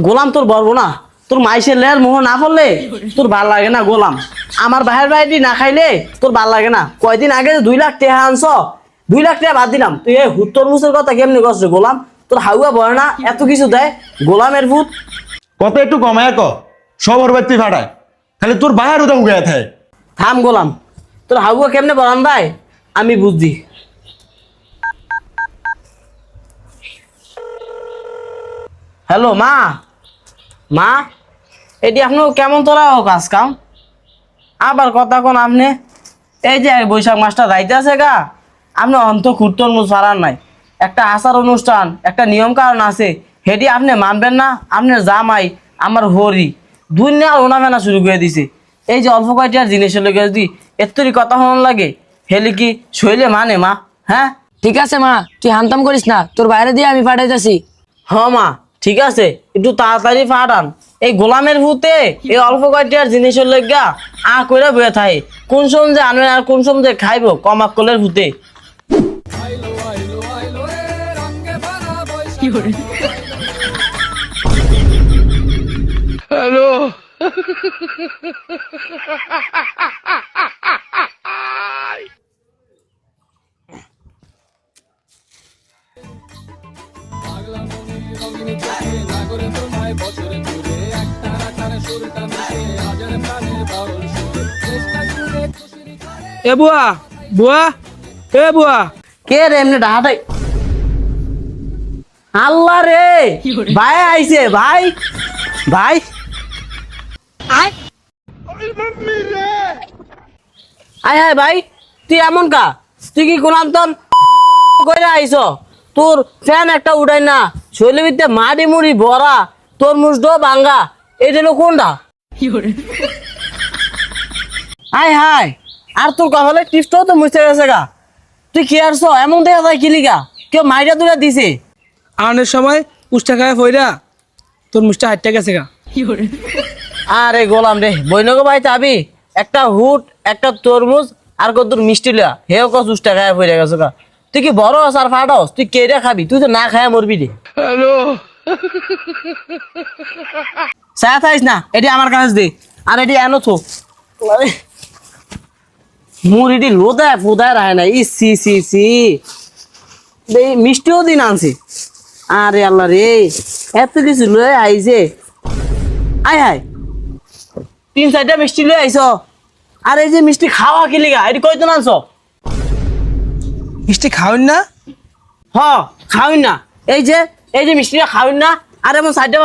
গোলাম তোর বলবো না, তোর মাইসের লেয়ার মোহ না পড়লে তোর ভাল লাগে না গোলাম। আমার বাহির বাইরে না খাইলে তোর ভাল লাগে না। কয়দিন আগে 2 লাখ টাকা আনছ, 2 লাখ টাকা বাদ দিলাম, তুই এই হুত্তর মুসের কথা কেমনি করছ গোলাম? তোর হাউয়া বয় না এত কিছু দেয় গোলামের ভূত। কত একটু কমায় ক, সবর বাড়তি ফাটায়, খালি তোর বাহার উদা উগায় থাকে। থাম গোলাম, তোর হাউয়া কেমনে বলান ভাই আমি বুঝছি। হ্যালো মা, মা এটি আপনি কেমন তোরা কাজ কাম আবার কথা কোন আপনি? এই যে বৈশাখ মাসটা যাইতে আছে গা, আপনি অন্ত খুঁড়তর মুখ ছাড়ার নাই। একটা আচার অনুষ্ঠান, একটা নিয়ম কারণ আছে, হেটি আপনি মানবেন না? আপনার জামাই আমার হরি দুনিয়া ওনামেনা শুরু করে দিছে। এই যে অল্প কয়টার জিনিসের লোক যদি এত্তরি কথা হন লাগে, হেলে কি শৈলে মানে মা? হ্যাঁ ঠিক আছে মা, তুই হামতাম করিস না, তোর বাইরে দিয়ে আমি পাঠাইতেছি। হ মা ঠিক আছে, একটু তাড়াতাড়ি পাঠান। এই গোলামের ভূতে এই অল্প কয়টার জিনিসের লেগা কইরা বয়ে থাকে, কোন সময় আনবেন আর কোন সময় খাইবো কমাক কলের ভূতে। এ বুয়া, বুয়া, এ বুয়া। কে রে এমনি ডাহাটাই? আল্লাহ রে, ভাই আইছে ভাই, ভাই আয় আয় ভাই, তুই এমন কা? তুই কি গোলাম তন কইরা আইছ? তোর ফ্যান একটা উঠাই না, শৈলের ভিতরে মাটি মুড়ি ভরা, তোর মুসডো ভাঙ্গা, এটা হলো কোনটা? আয় হায়, আর তোর কপালে টিপটাও তো মুছে গেছে গা। তুই কি আরছ এমন দেখা যায় কি লিগা? কেউ মাইরা তুলে দিছে? আনের সময় উষ্টা খায় ফইরা তোর মুষ্টা হাইটটা গেছে গা। আরে গোলাম রে, বইনগো ভাই চাবি একটা হুট, একটা তরমুজ আর কত মিষ্টি লিয়া, হেও কস উষ্টা খায় পড়ে গেছে গা। তুই কি বড় হস আর ফাটাস? তুই কেড়ে খাবি? তুই তো না খায় মরবি রে। হ্যালো, চা খাইস না, এটি আমার কাছে দে, আর এটি এনো থো। মুড়িটি লোদায় ফোদায় রায় না, ই সি সি সি, মিষ্টিও দিন আনছে। আরে আল্লাহ রে, এত কিছু লয়ে আইছে। আয় হায়, 3-4টা মিষ্টি লয়ে আইছ, আর এই যে মিষ্টি খাওয়া কি লিগা? এটি কয়জন আনছ? মিষ্টি খাওয়েন না? হ খাওয়িন না, এই যে মিষ্টিটা খাওয়িন না, আর এমন 4টা